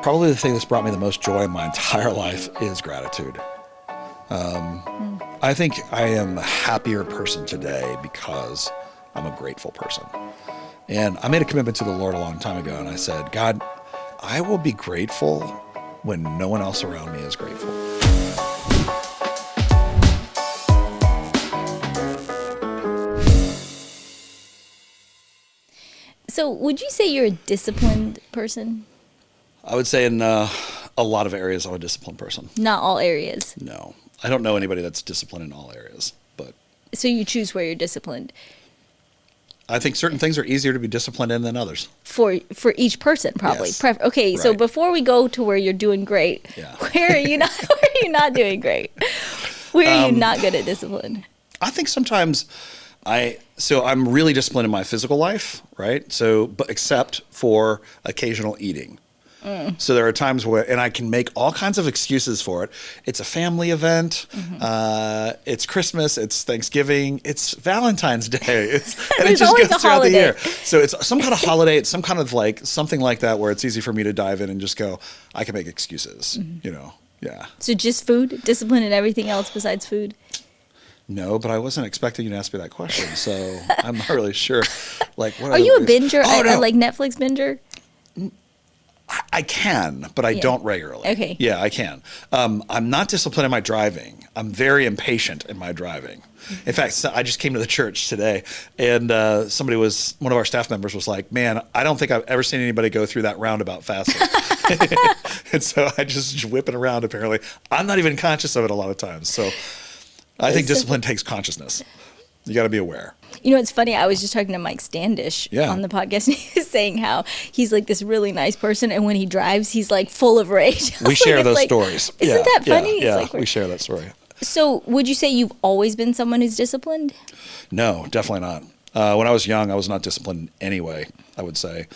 Probably the thing that's brought me the most joy in my entire life is gratitude. I think I am a happier person today because I'm a grateful person. And I made a commitment to the Lord a long time ago, and I said, God, I will be grateful when no one else around me is grateful. So would you say you're a disciplined person? I would say in a lot of areas I'm a disciplined person. Not all areas. No. I don't know anybody that's disciplined in all areas, but... So you choose where you're disciplined? I think certain things are easier to be disciplined in than others. For each person, probably. Yes. Okay, Right. So before we go to where you're doing great, where are you not doing great? Where are you not good at discipline? I think sometimes I'm really disciplined in my physical life, right? So, but except for occasional eating. So there are times where, and I can make all kinds of excuses for it. It's a family event. It's Christmas. It's Thanksgiving. It's Valentine's Day. And it just goes throughout the year. So it's some kind of holiday. It's some kind of like something like that where it's easy for me to dive in and just go, I can make excuses, Yeah. So just food, discipline in everything else besides food? No, but I wasn't expecting you to ask me that question, so I'm not really sure. Like, what are you a binger? No. Like Netflix binger? I can, but I don't regularly. Okay. Yeah, I can. I'm not disciplined in my driving. I'm very impatient in my driving. In fact, I just came to the church today, and one of our staff members was like, man, I don't think I've ever seen anybody go through that roundabout faster. And so I just whip it around, apparently. I'm not even conscious of it a lot of times. So I think discipline takes consciousness. You got to be aware. You know, it's funny. I was just talking to Mike Standish on the podcast, and he was saying how he's like this really nice person, and when he drives, he's like full of rage. We share those stories. Isn't that funny? Yeah, we share that story. So would you say you've always been someone who's disciplined? No, definitely not. When I was young, I was not disciplined anyway, I would say.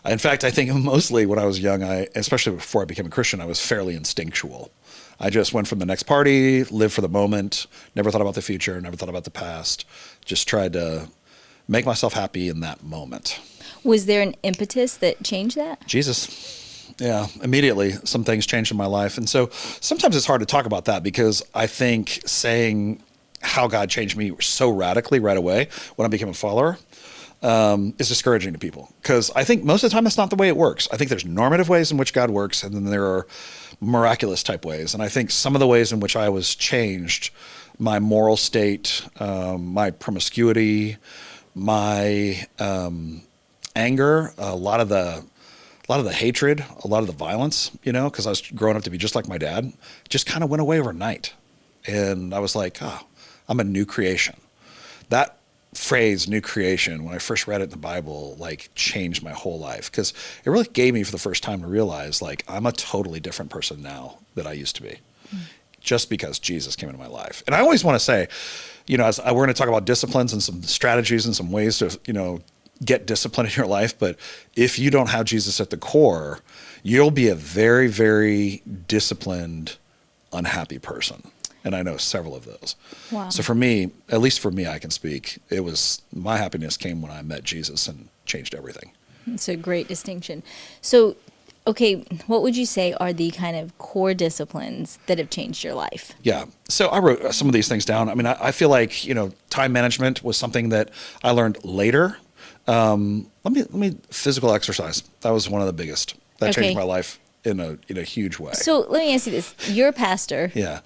In fact, I think mostly when I was young, especially before I became a Christian, I was fairly instinctual. I just went from the next party, lived for the moment, never thought about the future, never thought about the past, just tried to make myself happy in that moment. Was there an impetus that changed that? Jesus. Yeah, immediately some things changed in my life. And so sometimes it's hard to talk about that because I think saying how God changed me so radically right away when I became a follower is discouraging to people. Because I think most of the time that's not the way it works. I think there's normative ways in which God works, and then there are miraculous type ways. And I think some of the ways in which I was changed, my moral state, my promiscuity, my anger, a lot of the hatred, a lot of the violence, because I was growing up to be just like my dad, just kind of went away overnight. And I was like, I'm a new creation. That phrase, new creation, when I first read it in the Bible, like changed my whole life, because it really gave me for the first time to realize like I'm a totally different person now than I used to be, just because Jesus came into my life. And I always want to say, as we're going to talk about disciplines and some strategies and some ways to, get discipline in your life. But if you don't have Jesus at the core, you'll be a very, very disciplined, unhappy person. And I know several of those. Wow. So for me, at least for me, I can speak. It was my happiness came when I met Jesus and changed everything. It's a great distinction. So, okay, what would you say are the kind of core disciplines that have changed your life? Yeah. So I wrote some of these things down. I mean, I feel like, time management was something that I learned later. Let me physical exercise. That was one of the biggest. That changed my life in a huge way. So let me ask you this. You're a pastor. Yeah.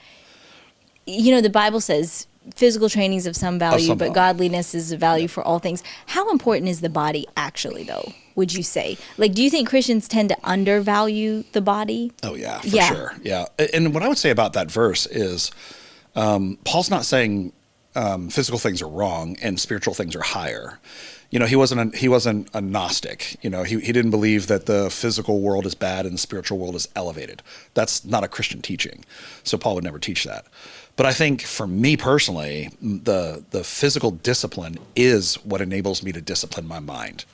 The Bible says physical training is of some value, but godliness is a value for all things. How important is the body actually, though, would you say? Like, do you think Christians tend to undervalue the body? Oh, yeah, for sure. Yeah. And what I would say about that verse is Paul's not saying physical things are wrong and spiritual things are higher. He wasn't a Gnostic. He didn't believe that the physical world is bad and the spiritual world is elevated. That's not a Christian teaching. So Paul would never teach that. But I think for me personally, the physical discipline is what enables me to discipline my mind.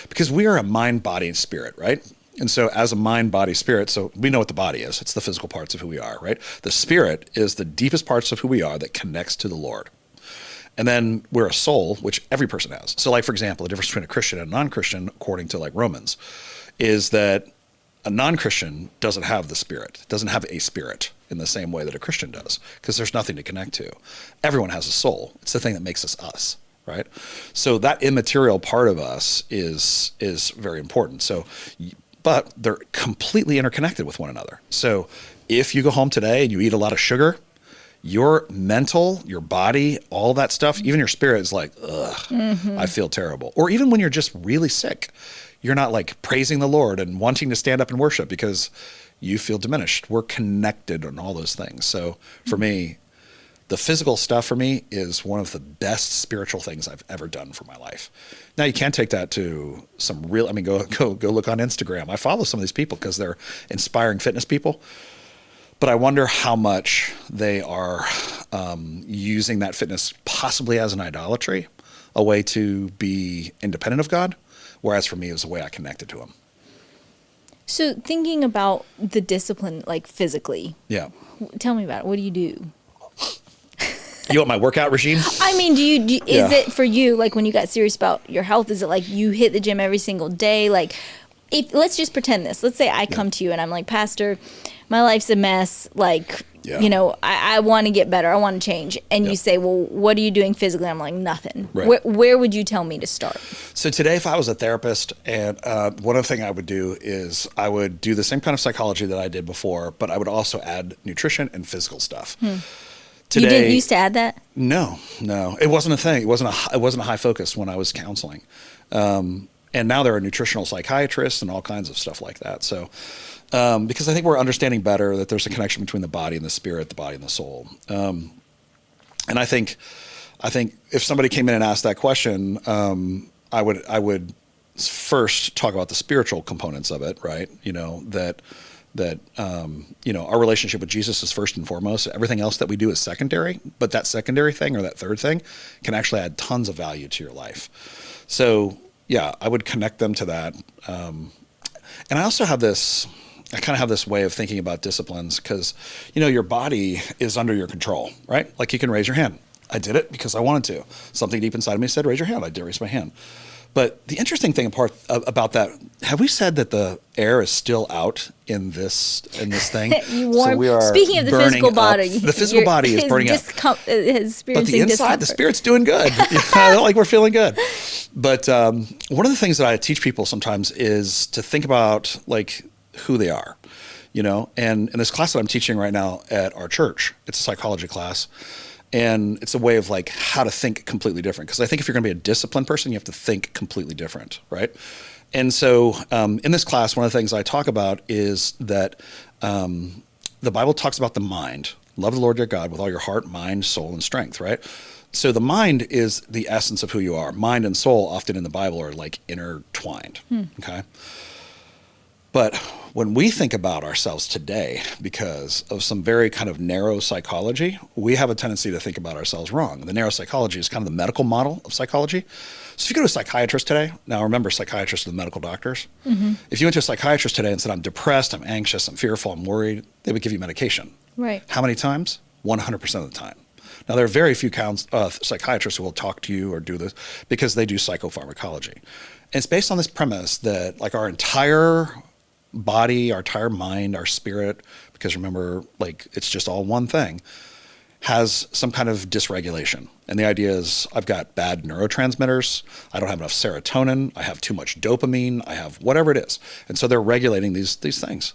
Because we are a mind, body, and spirit, right? And so as a mind, body, spirit, so we know what the body is. It's the physical parts of who we are, right? The spirit is the deepest parts of who we are that connects to the Lord. And then we're a soul, which every person has. So like, for example, the difference between a Christian and a non-Christian, according to like Romans, is that a non-Christian doesn't have the Spirit, doesn't have a spirit in the same way that a Christian does, because there's nothing to connect to. Everyone has a soul. It's the thing that makes us us, right? So that immaterial part of us is very important. So, but they're completely interconnected with one another. So if you go home today and you eat a lot of sugar, your mental, your body, all that stuff, even your spirit is like, ugh, I feel terrible. Or even when you're just really sick, you're not like praising the Lord and wanting to stand up and worship because you feel diminished. We're connected on all those things. So for me, the physical stuff for me is one of the best spiritual things I've ever done for my life. Now you can take that to some real, I mean, go look on Instagram. I follow some of these people because they're inspiring fitness people. But I wonder how much they are using that fitness possibly as an idolatry, a way to be independent of God, whereas for me, it was a way I connected to him. So thinking about the discipline, like physically. Yeah. Tell me about it. What do you do? You want my workout regime? I mean, is it for you, like when you got serious about your health, is it like you hit the gym every single day? Like, let's just pretend this. Let's say I come to you and I'm like, Pastor, my life's a mess. Like, I want to get better. I want to change. And you say, well, what are you doing physically? I'm like, nothing. Right. Where would you tell me to start? So today, if I was a therapist, and one of the things I would do is I would do the same kind of psychology that I did before, but I would also add nutrition and physical stuff. Today, you didn't used to add that? No. It wasn't a thing. It wasn't a high focus when I was counseling. And now there are nutritional psychiatrists and all kinds of stuff like that. So, because I think we're understanding better that there's a connection between the body and the spirit, the body and the soul. And I think if somebody came in and asked that question, I would first talk about the spiritual components of it, right? That our relationship with Jesus is first and foremost. Everything else that we do is secondary, but that secondary thing or that third thing can actually add tons of value to your life. So yeah, I would connect them to that. And I also have I kind of have this way of thinking about disciplines because, your body is under your control, right? Like you can raise your hand. I did it because I wanted to. Something deep inside of me said, raise your hand. I did raise my hand. But the interesting thing about that, have we said that the air is still out in this thing? So we are speaking of the physical body. The physical body is burning up. But the inside, the spirit's doing good. Like we're feeling good. But one of the things that I teach people sometimes is to think about like who they are, And in this class that I'm teaching right now at our church, it's a psychology class. And it's a way of like how to think completely different. Because I think if you're going to be a disciplined person, you have to think completely different, right? And so in this class, one of the things I talk about is that the Bible talks about the mind. Love the Lord your God with all your heart, mind, soul, and strength, right? So the mind is the essence of who you are. Mind and soul often in the Bible are like intertwined, okay? But when we think about ourselves today, because of some very kind of narrow psychology, we have a tendency to think about ourselves wrong. The narrow psychology is kind of the medical model of psychology. So if you go to a psychiatrist today, now remember psychiatrists are the medical doctors. If you went to a psychiatrist today and said, I'm depressed, I'm anxious, I'm fearful, I'm worried, they would give you medication. Right. How many times? 100% of the time. Now, there are very few psychiatrists who will talk to you or do this because they do psychopharmacology. And it's based on this premise that like our entire body, our entire mind, our spirit, because remember, like it's just all one thing, has some kind of dysregulation. And the idea is I've got bad neurotransmitters, I don't have enough serotonin, I have too much dopamine, I have whatever it is. And so they're regulating these things.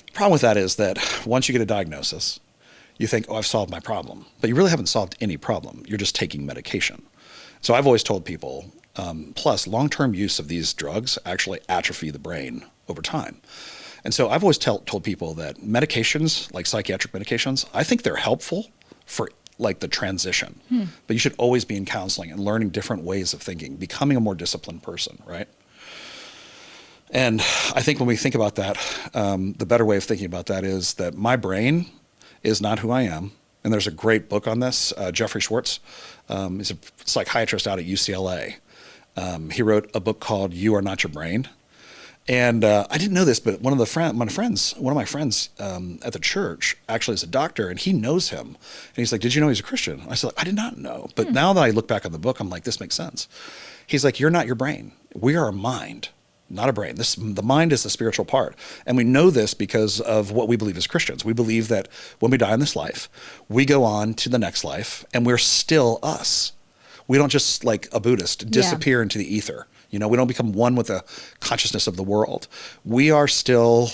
The problem with that is that once you get a diagnosis, you think, oh, I've solved my problem. But you really haven't solved any problem. You're just taking medication. So I've always told people, plus long-term use of these drugs actually atrophy the brain over time. And so I've always told people that medications, like psychiatric medications, I think they're helpful for like the transition. But you should always be in counseling and learning different ways of thinking, becoming a more disciplined person, right? And I think when we think about that, the better way of thinking about that is that my brain is not who I am. And there's a great book on this. Jeffrey Schwartz is a psychiatrist out at UCLA. He wrote a book called You Are Not Your Brain. And I didn't know this, but one of my friends at the church actually is a doctor, and he knows him. And he's like, "Did you know he's a Christian?" I said, "I did not know." But now that I look back on the book, I'm like, this makes sense. He's like, "You're not your brain. We are a mind, not a brain. The mind is the spiritual part. And we know this because of what we believe as Christians. We believe that when we die in this life, we go on to the next life and we're still us. We don't just, like a Buddhist, disappear into the ether. We don't become one with the consciousness of the world. We are still,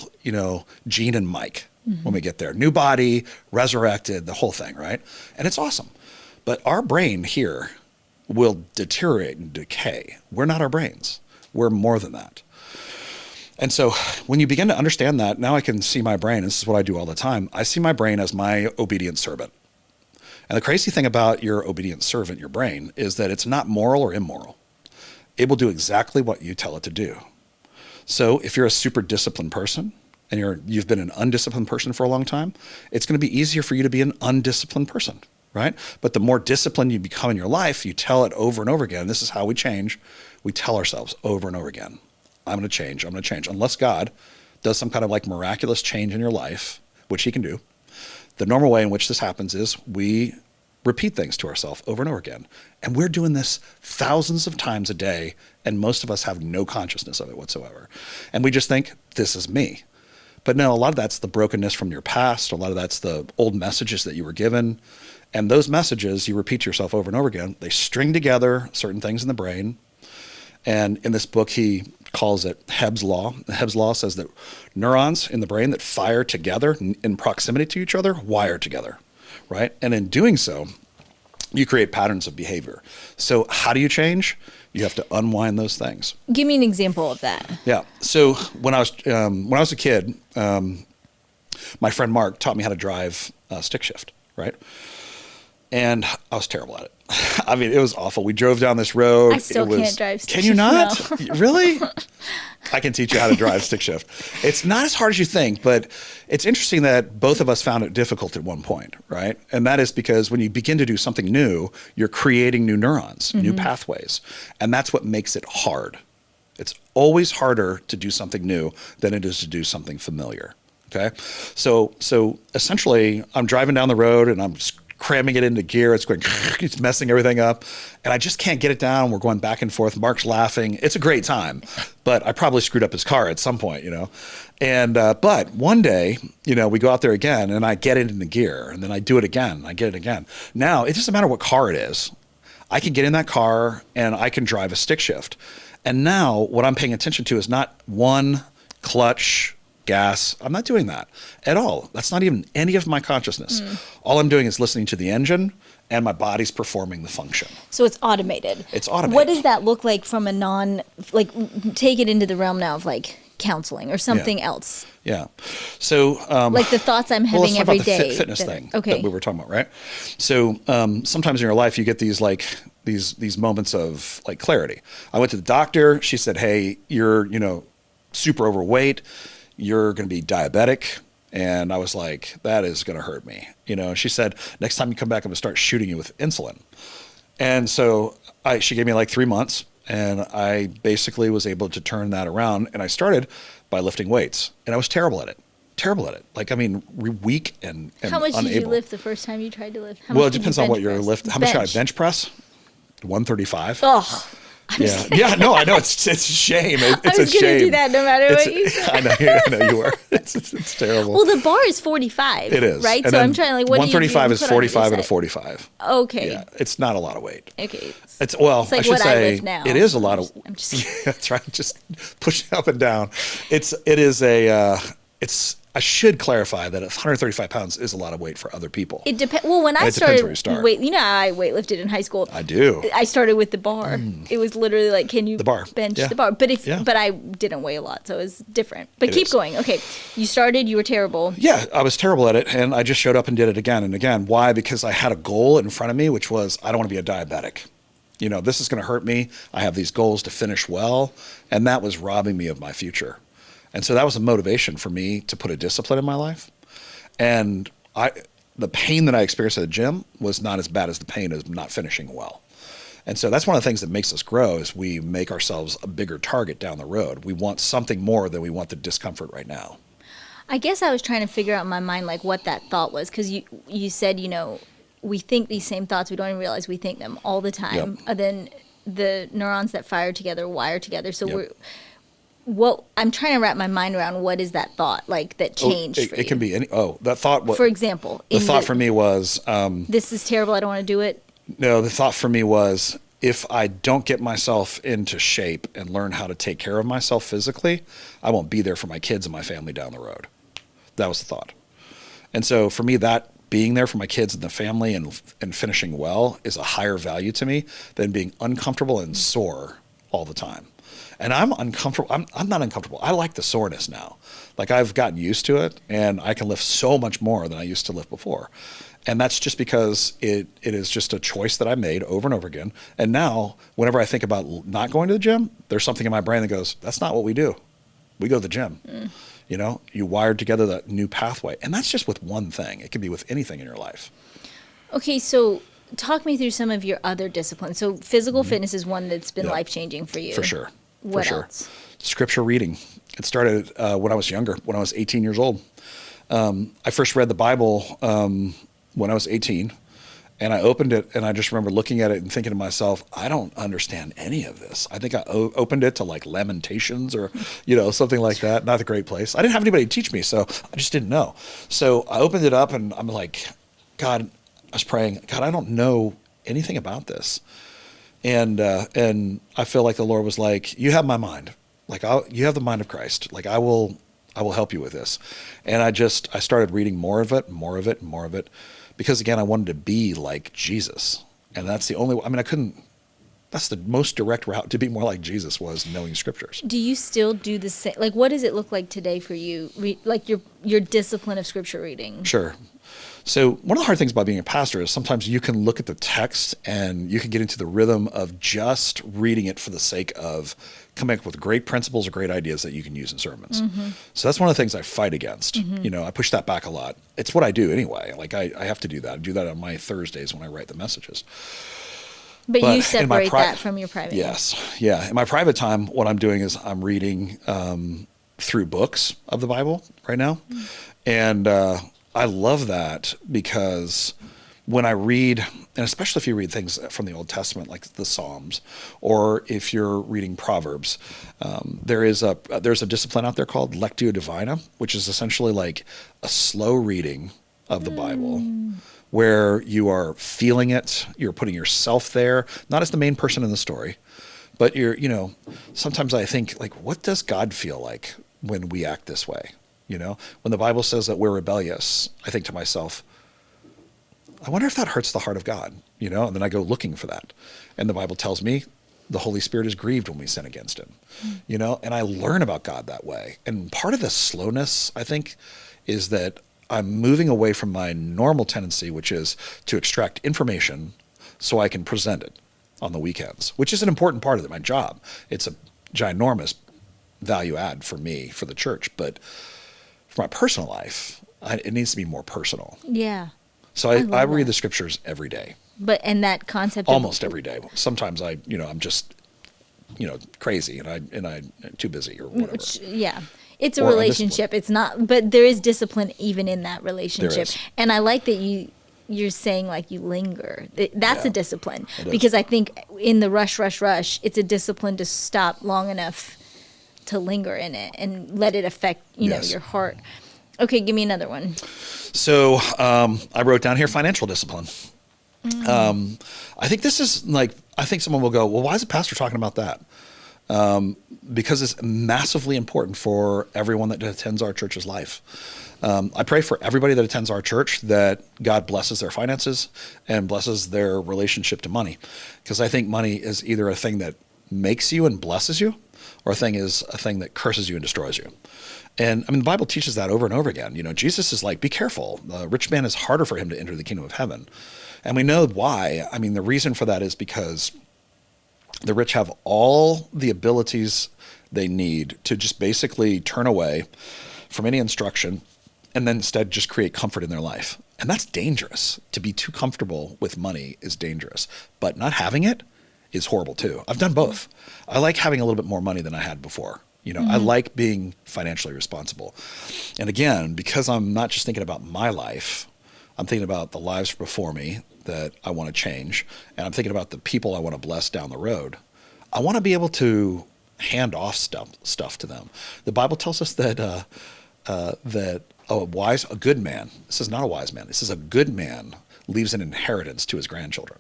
Gene and Mike when we get there. New body, resurrected, the whole thing, right? And it's awesome. But our brain here will deteriorate and decay. We're not our brains. We're more than that. And so when you begin to understand that, now I can see my brain. This is what I do all the time. I see my brain as my obedient servant. And the crazy thing about your obedient servant, your brain, is that it's not moral or immoral. It will do exactly what you tell it to do. So if you're a super disciplined person and you've been an undisciplined person for a long time, it's going to be easier for you to be an undisciplined person, right? But the more disciplined you become in your life, you tell it over and over again. This is how we change. We tell ourselves over and over again, I'm going to change. I'm going to change. Unless God does some kind of like miraculous change in your life, which he can do. The normal way in which this happens is we repeat things to ourselves over and over again. And we're doing this thousands of times a day, and most of us have no consciousness of it whatsoever. And we just think, this is me. But no, a lot of that's the brokenness from your past. A lot of that's the old messages that you were given. And those messages, you repeat to yourself over and over again. They string together certain things in the brain. And in this book, he calls it Hebb's Law. Hebb's Law says that neurons in the brain that fire together in proximity to each other wire together, right? And in doing so, you create patterns of behavior. So how do you change? You have to unwind those things. Give me an example of that. Yeah. So when I was a kid, my friend Mark taught me how to drive stick shift, right? And I was terrible at it. I mean, it was awful. We drove down this road. I still can't drive stick shift. Can you not? No. Really? I can teach you how to drive stick shift. It's not as hard as you think, but it's interesting that both of us found it difficult at one point, right? And that is because when you begin to do something new, you're creating new neurons, new pathways. And that's what makes it hard. It's always harder to do something new than it is to do something familiar. Okay. So essentially I'm driving down the road and I'm just cramming it into gear. It's going, it's messing everything up. And I just can't get it down. We're going back and forth. Mark's laughing. It's a great time, but I probably screwed up his car at some point, And, but one day, we go out there again and I get it into gear and then I do it again. I get it again. Now it doesn't matter what car it is. I can get in that car and I can drive a stick shift. And now what I'm paying attention to is not one clutch, gas. I'm not doing that at all. That's not even any of my consciousness. All I'm doing is listening to the engine and my body's performing the function. So it's automated. It's automated. What does that look like from take it into the realm now of counseling or something else? Yeah. So like the thoughts I'm having every day. Fitness thing that we were talking about, right? So sometimes in your life you get these these moments of clarity. I went to the doctor. She said, "Hey, you're super overweight. You're going to be diabetic." And I was like, that is going to hurt me. She said, next time you come back, I'm going to start shooting you with insulin. And so she gave me 3 months and I basically was able to turn that around. And I started by lifting weights and I was terrible at it. Weak and How much unable. Did you lift the first time you tried to lift? Well, it depends on what you're lifting. How much can I bench press? 135. Oh. Yeah, no, I know it's a shame. It's I was a shame. Gonna do that no matter what you said. I know you were. It's terrible. Well, the bar is 45. It is, right? And so I'm trying what 135 do is 45 and a 45. Okay. Yeah, it's not a lot of weight. Okay. It's like I should what say I lift now. it is a lot of. I'm just yeah, that's right. Just push up and down. It is a. I should clarify that 135 pounds is a lot of weight for other people. It depends. Well, when I started I weightlifted in high school. I do. I started with the bar. It was literally can you bench the bar? But but I didn't weigh a lot, so it was different. But keep going. Okay, you started. You were terrible. Yeah, I was terrible at it, and I just showed up and did it again and again. Why? Because I had a goal in front of me, which was I don't want to be a diabetic. This is going to hurt me. I have these goals to finish well, and that was robbing me of my future. And so that was a motivation for me to put a discipline in my life. And the pain that I experienced at the gym was not as bad as the pain of not finishing well. And so that's one of the things that makes us grow is we make ourselves a bigger target down the road. We want something more than we want the discomfort right now. I guess I was trying to figure out in my mind what that thought was because you said, we think these same thoughts. We don't even realize we think them all the time. Yep. Then the neurons that fire together wire together. So what I'm trying to wrap my mind around, what is that thought like that changed for you? It can be any, that thought. For example, the thought for me was, this is terrible. I don't want to do it. No, the thought for me was, if I don't get myself into shape and learn how to take care of myself physically, I won't be there for my kids and my family down the road. That was the thought. And so for me, that being there for my kids and the family and finishing well is a higher value to me than being uncomfortable and sore all the time. And I'm uncomfortable. I'm not uncomfortable. I like the soreness now. Like, I've gotten used to it, and I can lift so much more than I used to lift before. And that's just because it is just a choice that I made over and over again. And now, whenever I think about not going to the gym, there's something in my brain that goes, that's not what we do. We go to the gym. You know, you wired together that new pathway. And that's just with one thing. It can be with anything in your life. Okay, so talk me through some of your other disciplines. So physical fitness is one that's been life-changing for you. For sure. What else? Scripture reading. It started when I was younger, when I was 18 years old. I first read the Bible when I was 18, and I opened it, and I just remember looking at it and thinking to myself, I don't understand any of this. I think I opened it to like Lamentations or, something like that. Not a great place. I didn't have anybody to teach me, so I just didn't know. So I opened it up, and I'm like, God, I was praying, God, I don't know anything about this. And I feel like the Lord was like, you have my mind. Like, you have the mind of Christ. Like, I will help you with this. And I started reading more of it, because again, I wanted to be like Jesus. And that's the only, that's the most direct route to be more like Jesus, was knowing scriptures. Do you still do the same? Like, what does it look like today for you? Like your discipline of scripture reading? Sure. So one of the hard things about being a pastor is sometimes you can look at the text and you can get into the rhythm of just reading it for the sake of coming up with great principles or great ideas that you can use in sermons. So that's one of the things I fight against. I push that back a lot. It's what I do anyway. Like, I have to do that. I do that on my Thursdays when I write the messages. But you separate that from your private. Yes. Yeah. In my private time, what I'm doing is I'm reading through books of the Bible right now. And I love that, because when I read, and especially if you read things from the Old Testament, like the Psalms, or if you're reading Proverbs, there's a discipline out there called Lectio Divina, which is essentially like a slow reading of the Bible, where you are feeling it, you're putting yourself there, not as the main person in the story, but sometimes I think, like, what does God feel like when we act this way? When the Bible says that we're rebellious, I think to myself, I wonder if that hurts the heart of God, and then I go looking for that. And the Bible tells me the Holy Spirit is grieved when we sin against him, and I learn about God that way. And part of the slowness, I think, is that I'm moving away from my normal tendency, which is to extract information so I can present it on the weekends, which is an important part of my job. It's a ginormous value add for me, for the church, but for my personal life, it needs to be more personal. Yeah. So I read the scriptures every day. And that concept almost every day. Sometimes I'm just crazy and I'm too busy or whatever. Yeah. It's a relationship. It's not, but there is discipline even in that relationship. And I like that you're saying, like, you linger. That's a discipline, because I think in the rush, it's a discipline to stop long enough to linger in it and let it affect, your heart. Okay, give me another one. So I wrote down here financial discipline. I think this is I think someone will go, well, why is the pastor talking about that? Because it's massively important for everyone that attends our church's life. I pray for everybody that attends our church that God blesses their finances and blesses their relationship to money. Because I think money is either a thing that makes you and blesses you, or a thing that curses you and destroys you. And the Bible teaches that over and over again. Jesus is like, be careful. The rich man is harder for him to enter the kingdom of heaven. And we know why. The reason for that is because the rich have all the abilities they need to just basically turn away from any instruction and then instead just create comfort in their life. And that's dangerous. To be too comfortable with money is dangerous. But not having it is horrible too. I've done both. I like having a little bit more money than I had before. I like being financially responsible. And again, because I'm not just thinking about my life, I'm thinking about the lives before me that I want to change. And I'm thinking about the people I want to bless down the road. I want to be able to hand off stuff to them. The Bible tells us that a good man, this is not a wise man, this is a good man leaves an inheritance to his grandchildren.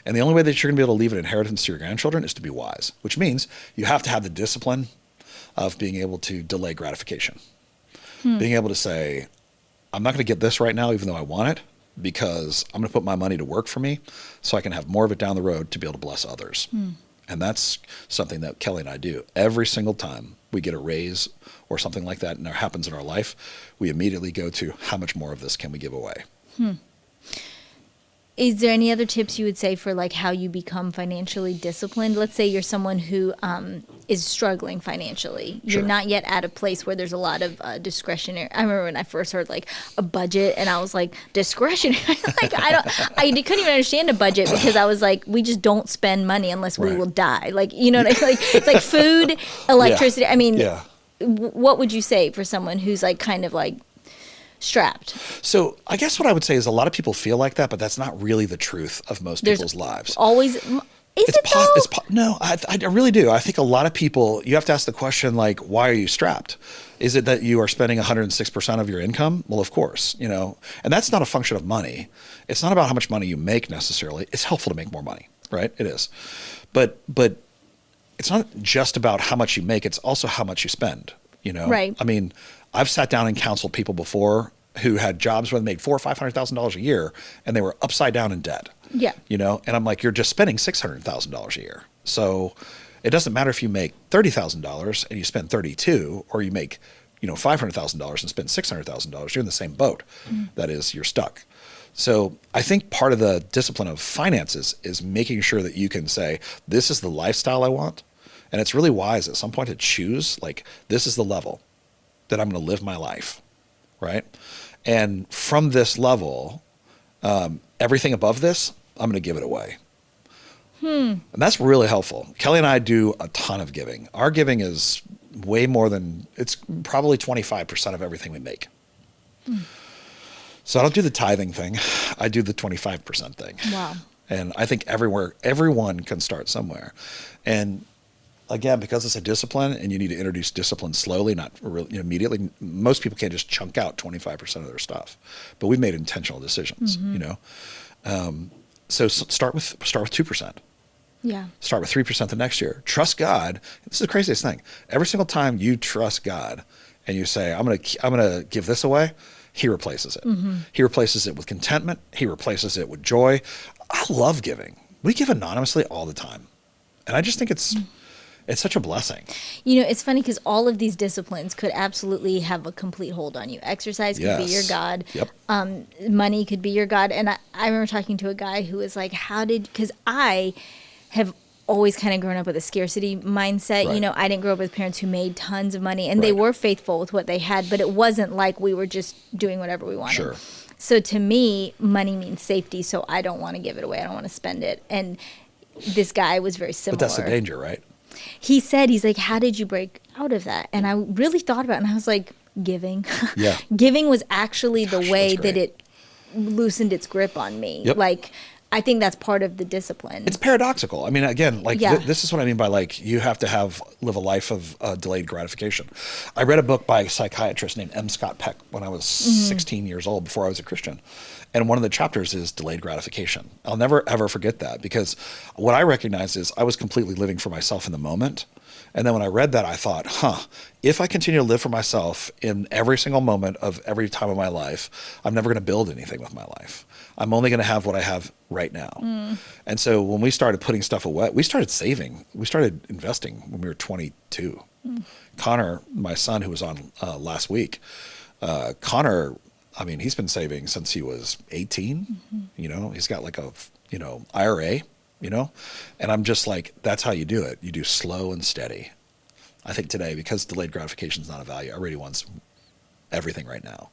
And the only way that you're going to be able to leave an inheritance to your grandchildren is to be wise, which means you have to have the discipline of being able to delay gratification. Being able to say, I'm not going to get this right now, even though I want it, because I'm going to put my money to work for me so I can have more of it down the road to be able to bless others. And that's something that Kelly and I do. Every single time we get a raise or something like that and it happens in our life, we immediately go to how much more of this can we give away? Is there any other tips you would say for like how you become financially disciplined? Let's say you're someone who is struggling financially. You're not yet at a place where there's a lot of discretionary. I remember when I first heard like a budget and I was like, discretionary. Like I couldn't even understand a budget because I was like, we just don't spend money unless we will die. Like, you know, like it's like food, electricity. I mean, what would you say for someone who's like kind of like strapped? So I guess what I would say is a lot of people feel like that, but that's not really the truth of most people's lives. Always, is it though? No, I really do. I think a lot of people, you have to ask the question, like, why are you strapped? Is it that you are spending 106% of your income? Well, of course, you know, and that's not a function of money. It's not about how much money you make necessarily. It's helpful to make more money, right? It is. But it's not just about how much you make. It's also how much you spend, you know? Right. I mean, I've sat down and counseled people before who had jobs where they made $400,000 or $500,000 a year and they were upside down in debt. Yeah. You know, and I'm like, you're just spending $600,000 a year. So it doesn't matter if you make $30,000 and you spend 32, or you make, you know, $500,000 and spend $600,000. You're in the same boat. That is, you're stuck. So I think part of the discipline of finances is making sure that you can say, this is the lifestyle I want. And it's really wise at some point to choose, like, this is the level that I'm going to live my life, right? And from this level, everything above this, I'm going to give it away. And that's really helpful. Kelly and I do a ton of giving. Our giving is way more than, it's probably 25% of everything we make. So I don't do the tithing thing. I do the 25% thing. Wow. And I think everyone can start somewhere. And again, because it's a discipline and you need to introduce discipline slowly, not really immediately. Most people can't just chunk out 25% of their stuff, but we've made intentional decisions, you know? So start with 2%. Yeah. Start with 3% the next year. Trust God. This is the craziest thing. Every single time you trust God and you say, I'm going to give this away, He replaces it. He replaces it with contentment. He replaces it with joy. I love giving. We give anonymously all the time. And I just think it's such a blessing. You know, it's funny because all of these disciplines could absolutely have a complete hold on you. Exercise could be your God. Yep. Money could be your God. And I remember talking to a guy who was like, because I have always kind of grown up with a scarcity mindset. Right. You know, I didn't grow up with parents who made tons of money, and they were faithful with what they had, but it wasn't like we were just doing whatever we wanted. Sure. So to me, money means safety, so I don't want to give it away. I don't want to spend it. And this guy was very similar. But that's the danger, right? He said, he's like, how did you break out of that? And I really thought about it, and I was like, giving. Yeah. Giving was actually the way that's that great. it loosened its grip on me. Yep. Like, I think that's part of the discipline. It's paradoxical. I mean, again, like Yeah. this is what I mean by like you have to live a life of delayed gratification. I read a book by a psychiatrist named M. Scott Peck when I was 16 years old, before I was a Christian. And one of the chapters is delayed gratification. I'll never, ever forget that, because what I recognized is I was completely living for myself in the moment. And then when I read that, I thought, if I continue to live for myself in every single moment of every time of my life, I'm never going to build anything with my life. I'm only going to have what I have right now. And so when we started putting stuff away, we started saving. We started investing when we were 22. Connor, my son, who was on last week, Connor, I mean, he's been saving since he was 18. You know, he's got like a, IRA, and I'm just like, that's how you do it. You do slow and steady. I think today, because delayed gratification is not a value, everybody wants everything right now.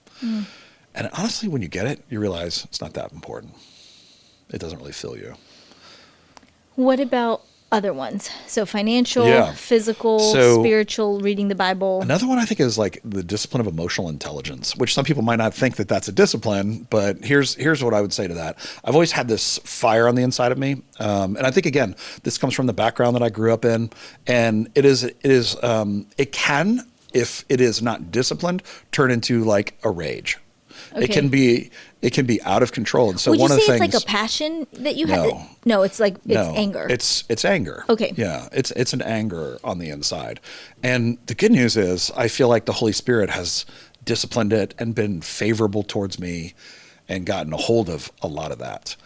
And honestly, when you get it, you realize it's not that important. It doesn't really fill you. What about other ones? So financial, Yeah. physical, So- spiritual, reading the Bible. Another one I think is like the discipline of emotional intelligence, which some people might not think that that's a discipline, but here's what I would say to that. I've always had this fire on the inside of me, and I think again this comes from the background that I grew up in, and it can, if it is not disciplined, turn into like a rage. Okay. It can be out of control, and so Would one you of the say things. it's like a passion that you have? No. No, it's like it's No, anger. It's anger. Okay. Yeah, it's an anger on the inside. And the good news is I feel like the Holy Spirit has disciplined it and been favorable towards me and gotten a hold of a lot of that.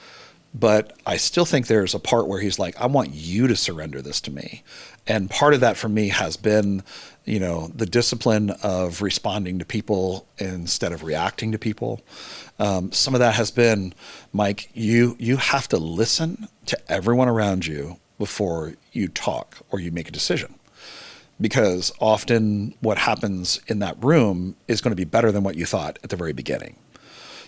But I still think there's a part where he's like, I want you to surrender this to me. And part of that for me has been, the discipline of responding to people instead of reacting to people. Some of that has been, Mike, you have to listen to everyone around you before you talk or you make a decision. Because often what happens in that room is going to be better than what you thought at the very beginning.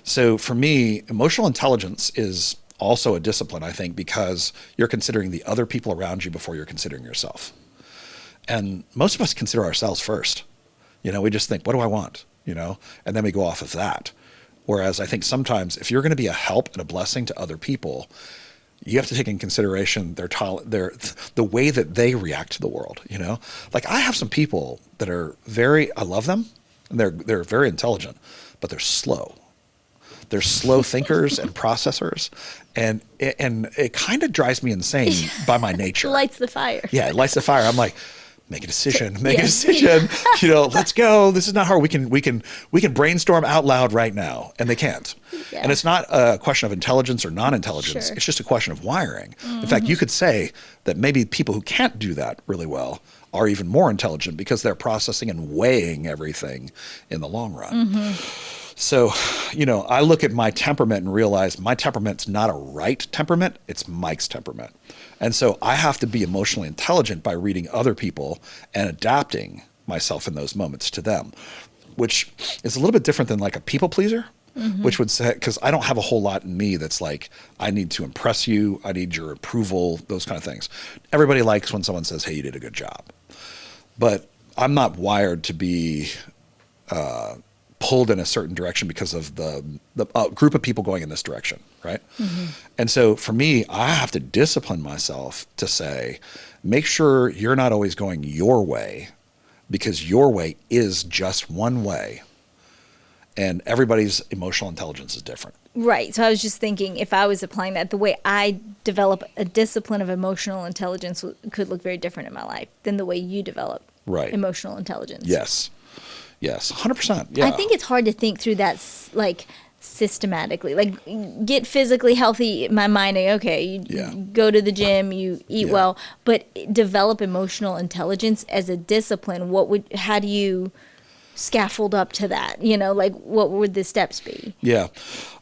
So for me, emotional intelligence is also a discipline, I think, because you're considering the other people around you before you're considering yourself. And most of us consider ourselves first. We just think, what do I want? And then we go off of that. Whereas I think sometimes if you're going to be a help and a blessing to other people, you have to take in consideration the way that they react to the world. Like I have some people that are I love them, and they're very intelligent, but they're slow. They're slow thinkers and processors, and it kind of drives me insane by my nature. Lights the fire. Yeah, it lights the fire. I'm like, make a decision. Let's go. This is not hard. We can brainstorm out loud right now, and they can't. Yeah. And it's not a question of intelligence or non-intelligence. Sure. It's just a question of wiring. In fact, you could say that maybe people who can't do that really well are even more intelligent because they're processing and weighing everything in the long run. So, I look at my temperament and realize my temperament's not a right temperament, it's Mike's temperament. And so I have to be emotionally intelligent by reading other people and adapting myself in those moments to them, which is a little bit different than like a people pleaser, which would say, because I don't have a whole lot in me that's like, I need to impress you, I need your approval, those kind of things. Everybody likes when someone says, hey, you did a good job. But I'm not wired to be pulled in a certain direction because of the group of people going in this direction, right? And so for me, I have to discipline myself to say, make sure you're not always going your way, because your way is just one way, and everybody's emotional intelligence is different. Right. So I was just thinking, if I was applying that, the way I develop a discipline of emotional intelligence could look very different in my life than the way you develop emotional intelligence. Yes, 100%. Yeah. I think it's hard to think through that like systematically. Like get physically healthy. My mind, okay, you go to the gym, you eat well, but develop emotional intelligence as a discipline. How do you scaffold up to that? Like what would the steps be? Yeah,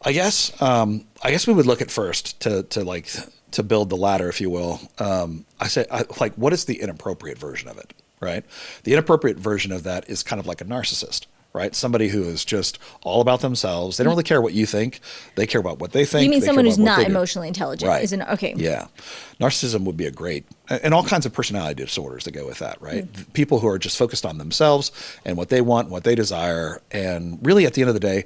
I guess we would look at first to build the ladder, if you will. What is the inappropriate version of it? Right? The inappropriate version of that is kind of like a narcissist, right? Somebody who is just all about themselves. They don't really care what you think. They care about what they think. You mean someone who's not emotionally intelligent? Right. Okay. Yeah. Narcissism would be and all kinds of personality disorders that go with that, right? People who are just focused on themselves and what they want, what they desire. And really at the end of the day,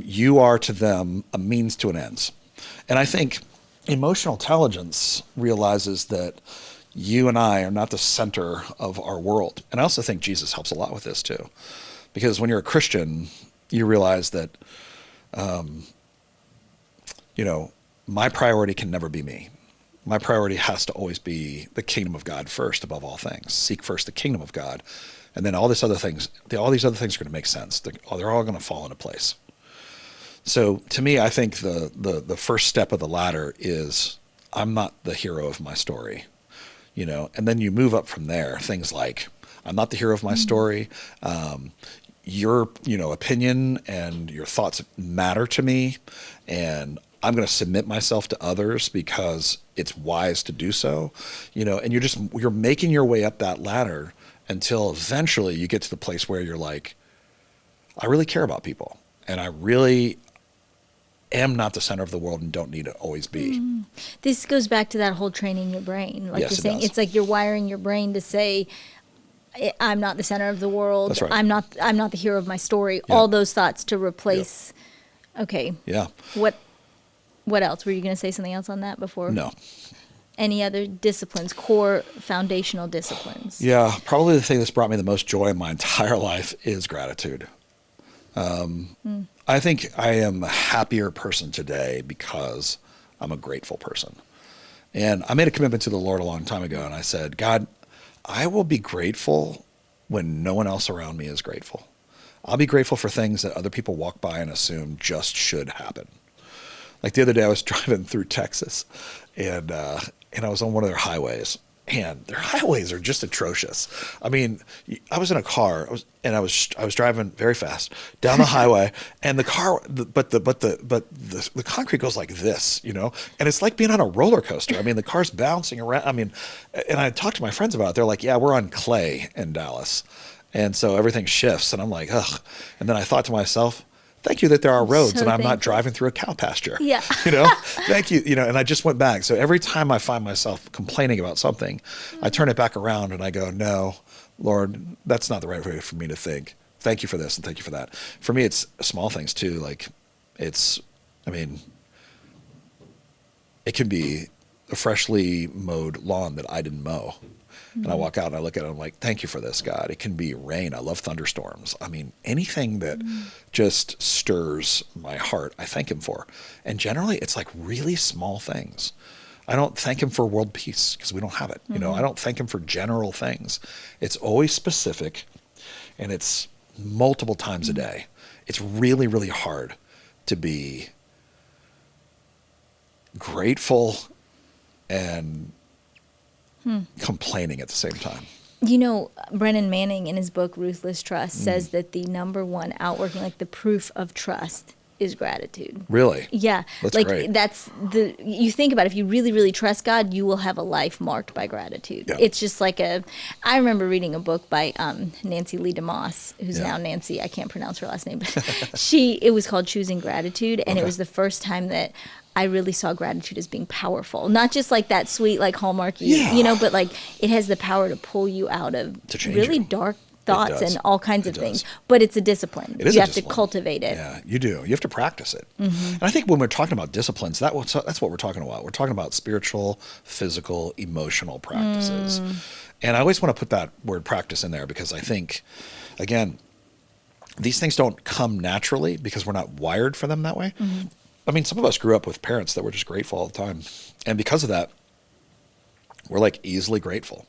you are to them a means to an ends. And I think emotional intelligence realizes that you and I are not the center of our world. And I also think Jesus helps a lot with this too. Because when you're a Christian, you realize that, my priority can never be me. My priority has to always be the kingdom of God first above all things. Seek first the kingdom of God. And then all these other things are going to make sense. They're all going to fall into place. So to me, I think the first step of the ladder is I'm not the hero of my story. And then you move up from there. Things like, I'm not the hero of my story. Your, opinion and your thoughts matter to me, and I'm going to submit myself to others because it's wise to do so. And you're making your way up that ladder until eventually you get to the place where you're like, I really care about people, and I really am not the center of the world and don't need to always be. This goes back to that whole training your brain. Like Yes, you're it saying, does. it's like you're wiring your brain to say, I'm not the center of the world. That's right. I'm not the hero of my story. Yeah. All those thoughts to replace. Okay. Yeah. What else? Were you going to say something else on that before? No. Any other disciplines, core foundational disciplines? Yeah. Probably the thing that's brought me the most joy in my entire life is gratitude. I think I am a happier person today because I'm a grateful person. And I made a commitment to the Lord a long time ago, and I said, God, I will be grateful when no one else around me is grateful. I'll be grateful for things that other people walk by and assume just should happen. Like the other day, I was driving through Texas, and I was on one of their highways, and their highways are just atrocious. I mean, I was in a car, I was driving very fast down the highway, and the concrete goes like this, and it's like being on a roller coaster. I mean, the car's bouncing around. I mean, and I talked to my friends about it. They're like, yeah, we're on clay in Dallas, and so everything shifts. And I'm like, ugh. And then I thought to myself, thank you that there are roads and I'm not driving through a cow pasture. Yeah. Thank you. And I just went back. So every time I find myself complaining about something, I turn it back around and I go, no, Lord, that's not the right way for me to think. Thank you for this and thank you for that. For me, it's small things too. Like it can be a freshly mowed lawn that I didn't mow. And I walk out and I look at it, I'm like, thank you for this, God. It can be rain. I love thunderstorms. I mean, anything that just stirs my heart, I thank him for. And generally, it's like really small things. I don't thank him for world peace because we don't have it. I don't thank him for general things. It's always specific, and it's multiple times a day. It's really, really hard to be grateful and complaining at the same time. Brennan Manning in his book Ruthless Trust says that the number one outworking, like the proof of trust, is gratitude. Really? Yeah. That's like great. You think about it, if you really, really trust God, you will have a life marked by gratitude. Yeah. It's just like I remember reading a book by Nancy Lee DeMoss, who's now Nancy, I can't pronounce her last name, but it was called Choosing Gratitude, and it was the first time that I really saw gratitude as being powerful. Not just like that sweet, like Hallmarky, but like it has the power to pull you out of really dark thoughts and all kinds of things. But it's a discipline. You have to cultivate it. Yeah, you do. You have to practice it. And I think when we're talking about disciplines, that's what we're talking about. We're talking about spiritual, physical, emotional practices. And I always want to put that word practice in there because I think, again, these things don't come naturally because we're not wired for them that way. I mean, some of us grew up with parents that were just grateful all the time. And because of that, we're like easily grateful.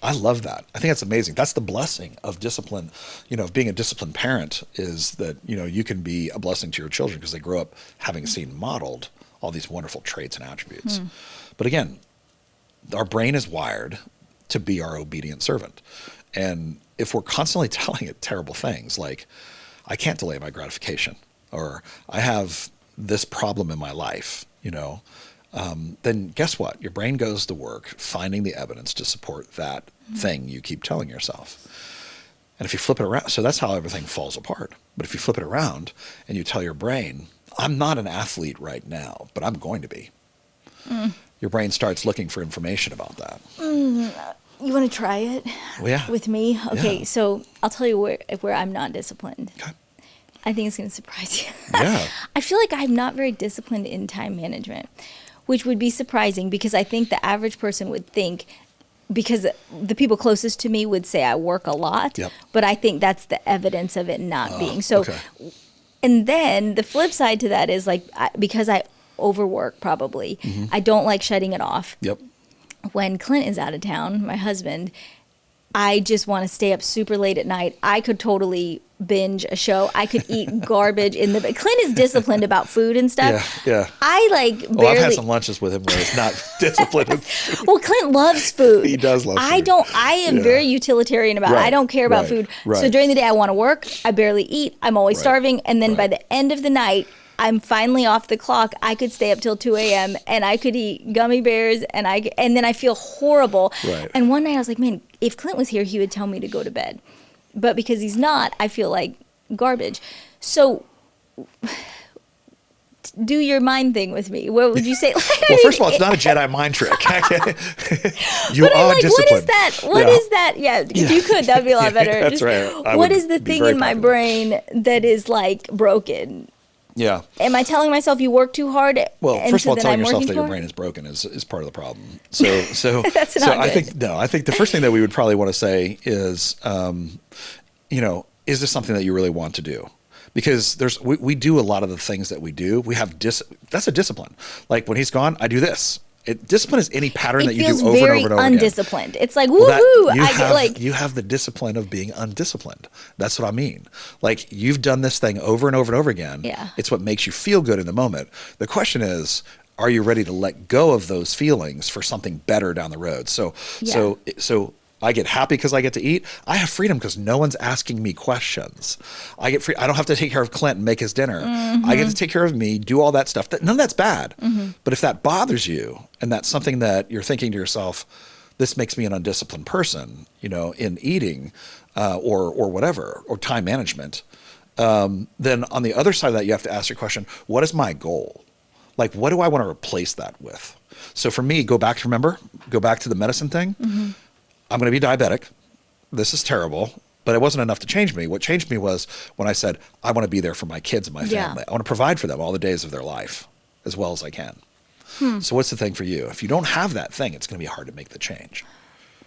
I love that. I think that's amazing. That's the blessing of discipline, of being a disciplined parent is that, you can be a blessing to your children because they grow up having seen modeled all these wonderful traits and attributes. But again, our brain is wired to be our obedient servant. And if we're constantly telling it terrible things like, I can't delay my gratification, or I have this problem in my life, then guess what? Your brain goes to work finding the evidence to support that thing you keep telling yourself. And if you flip it around, so that's how everything falls apart. But if you flip it around and you tell your brain, I'm not an athlete right now, but I'm going to be. Your brain starts looking for information about that. You want to try it with me? Okay, so I'll tell you where I'm not disciplined. Okay. I think it's going to surprise you. Yeah. I feel like I'm not very disciplined in time management, which would be surprising because I think the average person would think, because the people closest to me would say I work a lot, but I think that's the evidence of it not being. So, and then the flip side to that is like, because I overwork probably, I don't like shutting it off. When Clint is out of town, my husband, I just want to stay up super late at night. I could totally binge a show. I could eat garbage Clint is disciplined about food and stuff. I barely. I've had some lunches with him where it's not disciplined. Well, Clint loves food. He does love food. I am very utilitarian about it. I don't care about food. So during the day I want to work. I barely eat. I'm always starving. And then by the end of the night, I'm finally off the clock. I could stay up till 2 a.m. and I could eat gummy bears and then I feel horrible. And one night I was like, man, if Clint was here, he would tell me to go to bed. But because he's not, I feel like garbage. So do your mind thing with me. What would you say? Well, first of all, it's not a Jedi mind trick. You but are like, disciplined. What is that? What is that? Yeah, if you could, that'd be a lot better. That's right. What is the thing in my brain that is like broken? Yeah. Am I telling myself you work too hard? Well, first of all, telling yourself that your brain is broken is part of the problem. So that's not good. I think the first thing that we would probably want to say is, is this something that you really want to do? Because we do a lot of the things that we do. We have that's a discipline. Like when he's gone, I do this. Discipline is any pattern that you do over and over and over again. Undisciplined. It's like, woohoo! You have the discipline of being undisciplined. That's what I mean. Like you've done this thing over and over and over again. Yeah. It's what makes you feel good in the moment. The question is, are you ready to let go of those feelings for something better down the road? So I get happy because I get to eat. I have freedom because no one's asking me questions. I get free. I don't have to take care of Clint and make his dinner. I get to take care of me, do all that stuff. None of that's bad. But if that bothers you and that's something that you're thinking to yourself, this makes me an undisciplined person, in eating or whatever, or time management, then on the other side of that, you have to ask your question, what is my goal? Like, what do I want to replace that with? So for me, go back to the medicine thing. I'm going to be diabetic. This is terrible, but it wasn't enough to change me. What changed me was when I said, I want to be there for my kids and my family. I want to provide for them all the days of their life as well as I can. So what's the thing for you? If you don't have that thing, it's going to be hard to make the change.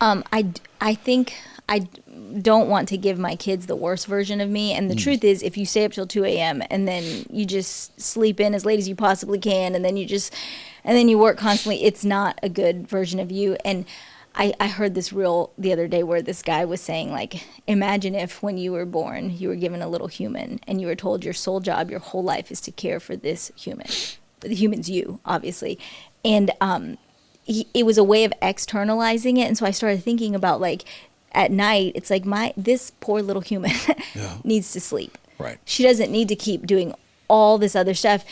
I think I don't want to give my kids the worst version of me. And the truth is, if you stay up till 2 a.m. and then you just sleep in as late as you possibly can, and then you work constantly, it's not a good version of you. And I heard this reel the other day where this guy was saying, like, imagine if when you were born, you were given a little human and you were told your sole job, your whole life is to care for this human. The human's you, obviously. And it was a way of externalizing it. And so I started thinking about, like, at night, it's like this poor little human needs to sleep. Right. She doesn't need to keep doing all this other stuff.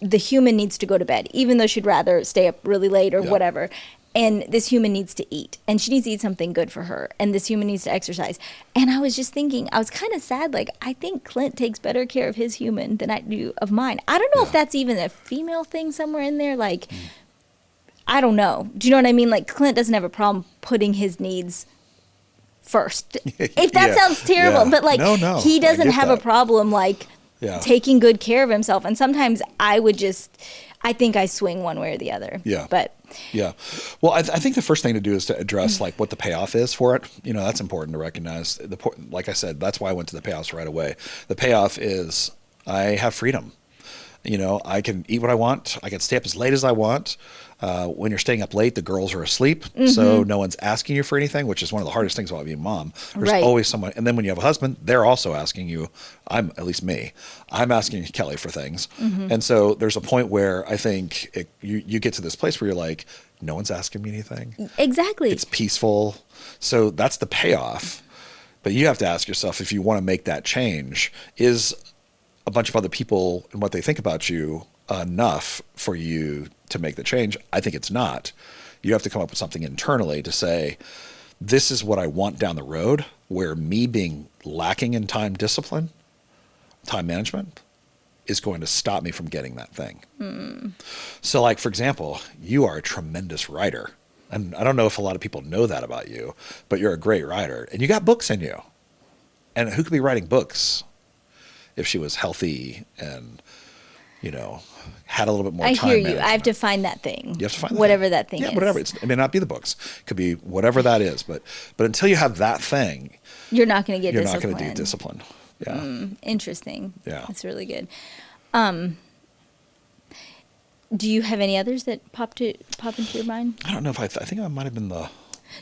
The human needs to go to bed, even though she'd rather stay up really late or whatever. And this human needs to eat, and she needs to eat something good for her. And this human needs to exercise. And I was just thinking, I was kind of sad. Like, I think Clint takes better care of his human than I do of mine. I don't know if that's even a female thing somewhere in there. Like, I don't know. Do you know what I mean? Like, Clint doesn't have a problem putting his needs first. If that sounds terrible, but like, he doesn't have a problem, like, taking good care of himself. And sometimes I think I swing one way or the other. Yeah. But well, I think the first thing to do is to address like what the payoff is for it. That's important to recognize. Like I said, that's why I went to the payoffs right away. The payoff is I have freedom. I can eat what I want. I can stay up as late as I want. When you're staying up late, the girls are asleep, so no one's asking you for anything, which is one of the hardest things about being a mom. There's always someone, and then when you have a husband, they're also asking you. I'm asking Kelly for things, and so there's a point where I think you get to this place where you're like, no one's asking me anything. Exactly. It's peaceful, so that's the payoff. But you have to ask yourself, if you want to make that change, is a bunch of other people and what they think about you enough for you to make the change? I think it's not. You have to come up with something internally to say, this is what I want down the road, where me being lacking in time discipline, time management, is going to stop me from getting that thing. So like, for example, you are a tremendous writer. And I don't know if a lot of people know that about you, but you're a great writer and you got books in you. And who could be writing books if she was healthy and, had a little bit more time I hear you. management? I have to find that thing. You have to find whatever that thing is. Yeah, whatever. It may not be the books. It could be whatever that is. But until you have that thing, you're not going to get you're disciplined. not going to do discipline. Yeah. Interesting. Yeah. That's really good. Do you have any others that pop into your mind? I don't know if I think I might have been the...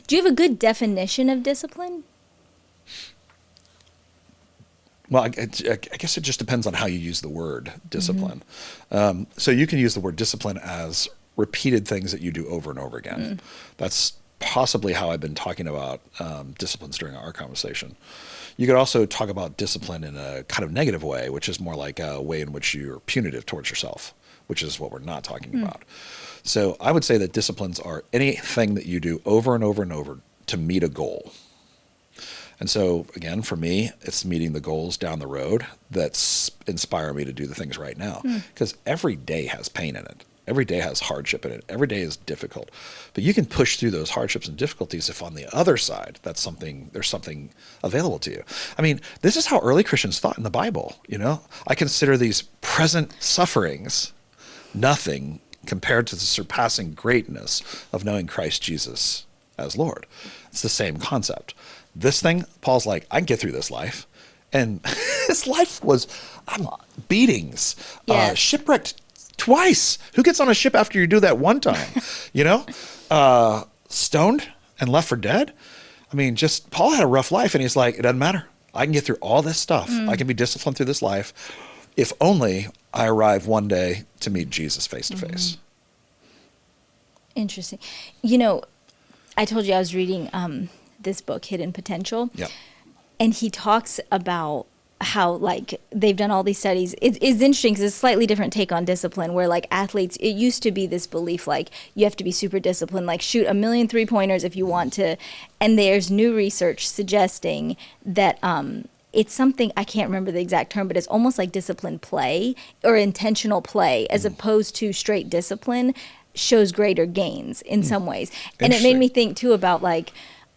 Do you have a good definition of discipline? Well, I guess it just depends on how you use the word discipline. So you can use the word discipline as repeated things that you do over and over again. That's possibly how I've been talking about disciplines during our conversation. You could also talk about discipline in a kind of negative way, which is more like a way in which you're punitive towards yourself, which is what we're not talking about. So I would say that disciplines are anything that you do over and over and over to meet a goal. And so again, for me, it's meeting the goals down the road that inspire me to do the things right now. Because every day has pain in it. Every day has hardship in it. Every day is difficult. But you can push through those hardships and difficulties if on the other side, there's something available to you. I mean, this is how early Christians thought in the Bible, I consider these present sufferings nothing compared to the surpassing greatness of knowing Christ Jesus as Lord. It's the same concept. This thing, Paul's like, I can get through this life. And his life was beatings, shipwrecked twice. Who gets on a ship after you do that one time? Stoned and left for dead. I mean, Paul had a rough life, and he's like, it doesn't matter. I can get through all this stuff. I can be disciplined through this life if only I arrive one day to meet Jesus face to face. Interesting. I told you I was reading this book, Hidden Potential. Yep. And he talks about how they've done all these studies. It's interesting because it's a slightly different take on discipline, where athletes, it used to be this belief you have to be super disciplined, shoot 1 million 3-pointers if you want to. And there's new research suggesting that it's something, I can't remember the exact term, but it's almost like disciplined play or intentional play as opposed to straight discipline shows greater gains in some ways. And it made me think too about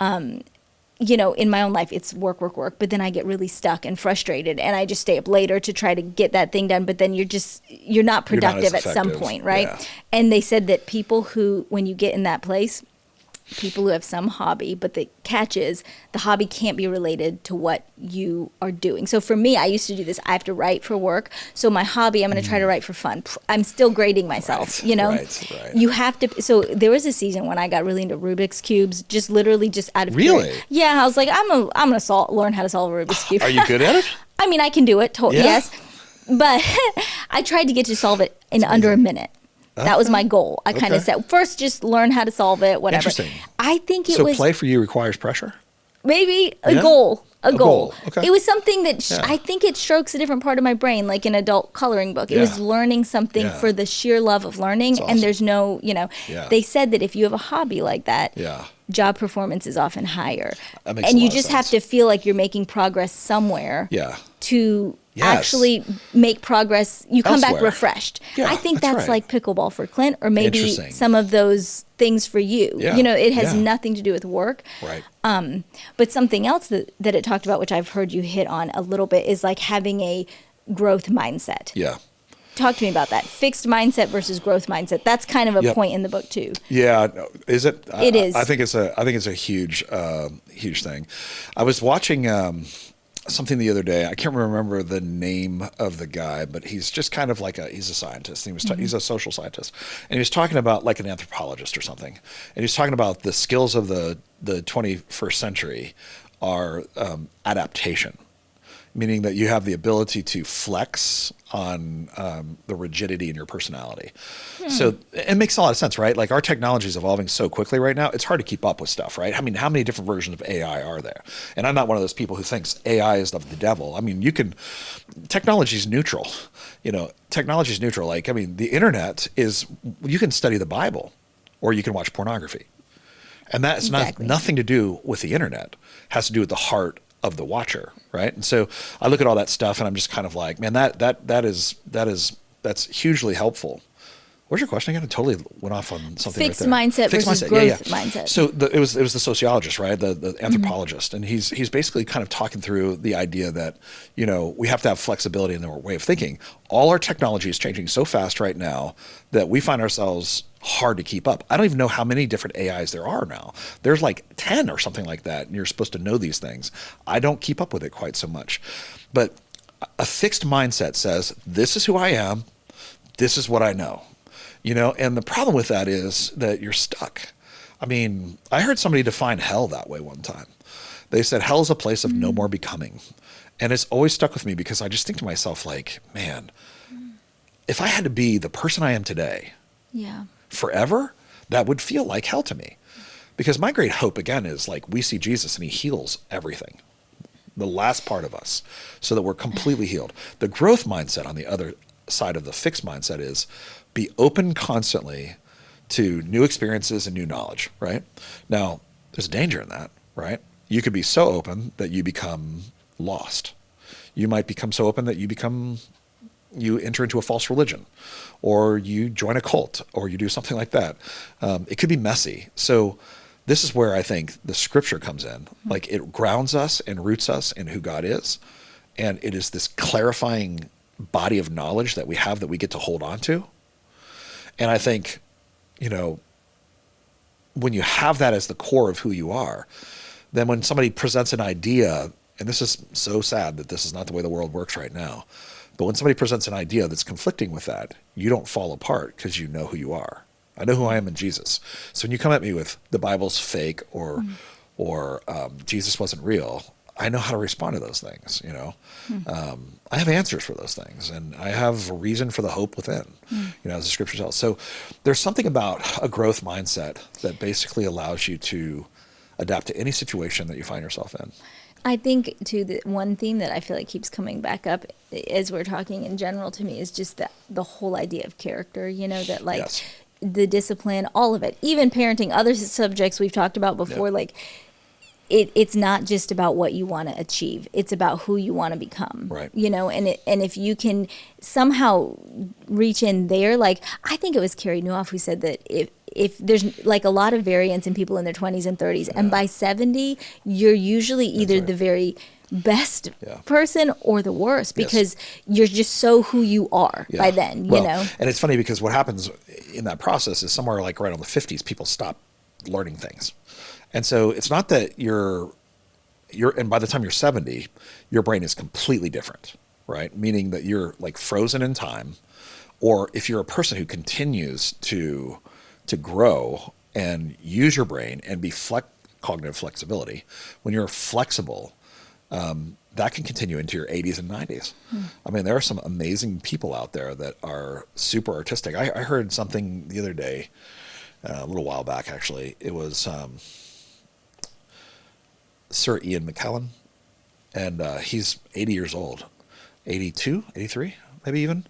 in my own life, it's work, but then I get really stuck and frustrated, and I just stay up later to try to get that thing done. But then you're not productive at some point, right? Yeah. And they said that people who, when you get in that place, people who have some hobby, but the catch is the hobby can't be related to what you are doing. So for me, I used to do this. I have to write for work. So my hobby, I'm going to try to write for fun. I'm still grading myself, Right. You have to. So there was a season when I got really into Rubik's Cubes, just out of Really? curiosity. Yeah, I was like, I'm going to learn how to solve a Rubik's Cube. Are you good at it? I mean, I can do it, yes. But I tried to get to solve it in under a minute. That was my goal. I kind of said, first, just learn how to solve it, whatever. Interesting. I think So play for you requires pressure? maybe a goal. A goal. Okay. It was something that I think it strokes a different part of my brain, like an adult coloring book. It was learning something for the sheer love of learning. Awesome. And there's no, they said that if you have a hobby like that, job performance is often higher. That makes and a you lot of just sense. have to feel like you're making progress somewhere to Yes. actually make progress. You come back Elsewhere. refreshed. Yeah, I think that's that's right. like pickleball for Clint, or maybe Interesting. some of those things for you. Yeah. It has Yeah. nothing to do with work. Right. But something else that it talked about, which I've heard you hit on a little bit, is like having a growth mindset. Yeah. Talk to me about that. Fixed mindset versus growth mindset. That's kind of a point in the book too. Yeah, is it? It is. I think it's a huge thing. I was watching something the other day. I can't remember the name of the guy, but he's just kind of he's a scientist. He's a social scientist, and he was talking about like an anthropologist or something. And he's talking about the skills of the 21st century are adaptation, meaning that you have the ability to flex on the rigidity in your personality. So it makes a lot of sense, right? Like our technology is evolving so quickly right now, it's hard to keep up with stuff, right? I mean, how many different versions of AI are there? And I'm not one of those people who thinks AI is of the devil. I mean, technology is neutral. Technology is neutral. The internet is, you can study the Bible or you can watch pornography. And that's nothing to do with the internet. It has to do with the heart of the watcher, right? And so I look at all that stuff and I'm just kind of like, man, that's hugely helpful. Where's your question again? I totally went off on something. Fixed right there. mindset Fixed versus mindset. growth mindset. So it was the sociologist, right? The anthropologist, and he's basically kind of talking through the idea that we have to have flexibility in our way of thinking. All our technology is changing so fast right now that we find ourselves hard to keep up. I don't even know how many different AIs there are now. There's like 10 or something like that, and you're supposed to know these things. I don't keep up with it quite so much. But a fixed mindset says, this is who I am, this is what I know. And the problem with that is that you're stuck. I mean, I heard somebody define hell that way one time. They said hell is a place of no more becoming. And it's always stuck with me because I just think to myself like, man, if I had to be the person I am today forever, that would feel like hell to me. Because my great hope, again, is like we see Jesus and he heals everything, the last part of us, so that we're completely healed. The growth mindset on the other side of the fixed mindset is be open constantly to new experiences and new knowledge, right? Now, there's danger in that, right? You could be so open that you become lost. You might become so open that you enter into a false religion, or you join a cult, or you do something like that. It could be messy. So this is where I think the scripture comes in. Like, it grounds us and roots us in who God is. And it is this clarifying body of knowledge that we have that we get to hold on to. And I think, when you have that as the core of who you are, then when somebody presents an idea, and this is so sad that this is not the way the world works right now, but when somebody presents an idea that's conflicting with that, you don't fall apart because you know who you are. I know who I am in Jesus. So when you come at me with the Bible's fake or Jesus wasn't real, I know how to respond to those things. I have answers for those things, and I have a reason for the hope within, as the scripture tells. So there's something about a growth mindset that basically allows you to adapt to any situation that you find yourself in. I think, too, the one theme that I feel like keeps coming back up as we're talking in general to me is just the whole idea of character, that like Yes. the discipline, all of it, even parenting, other subjects we've talked about before, Yep. like it's not just about what you want to achieve. It's about who you want to become, Right. And if you can somehow reach in there, like I think it was Carrie Newhoff who said that if there's like a lot of variance in people in their 20s and 30s, and by 70, you're usually either right. the very best Yeah. person or the worst, because you're just so who you are by then, Well, you know? And it's funny because what happens in that process is somewhere like right on the 50s, people stop learning things. And so it's not that and by the time you're 70, your brain is completely different, right? Meaning that you're like frozen in time, or if you're a person who continues to grow and use your brain and be cognitive flexibility, when you're flexible, that can continue into your 80s and 90s. I mean, there are some amazing people out there that are super artistic. I heard something the other day, a little while back, actually. It was Sir Ian McKellen, and he's 80 years old, 82, 83, maybe even.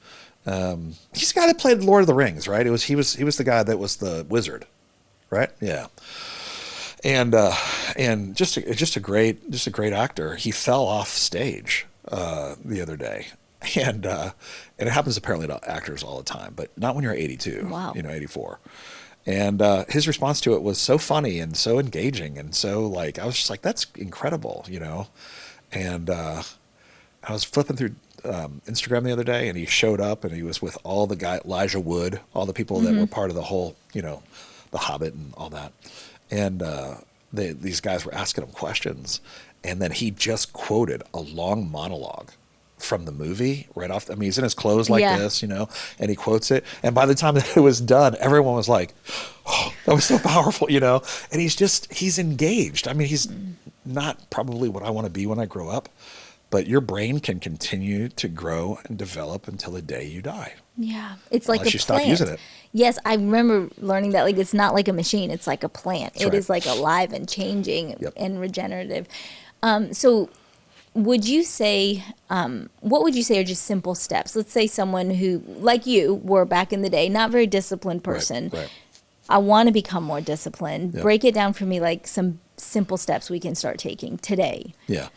He's the guy that played Lord of the Rings, right? He was the guy that was the wizard, right? Yeah. And just a great actor. He fell off stage the other day, and it happens apparently to actors all the time, but not when you're 82. Wow. 84. And his response to it was so funny and so engaging, and so like I was just like, that's incredible, And I was flipping through Instagram the other day, and he showed up, and he was with all the guy Elijah Wood, all the people that were part of the whole, The Hobbit and all that. And these guys were asking him questions, and then he just quoted a long monologue from the movie right off. I mean, he's in his clothes like this, and he quotes it. And by the time that it was done, everyone was like, "Oh, that was so powerful," And he's engaged. I mean, he's not probably what I want to be when I grow up, but your brain can continue to grow and develop until the day you die. Yeah, it's like Unless a you stop plant. using it. Yes, I remember learning that. Like, it's not like a machine; it's like a plant. That's It right. is like alive and changing Yep. and regenerative. So, would you say? What would you say are just simple steps? Let's say someone who, like you, were back in the day, not very disciplined person. Right. I want to become more disciplined. Yep. Break it down for me, like some simple steps we can start taking today. Yeah.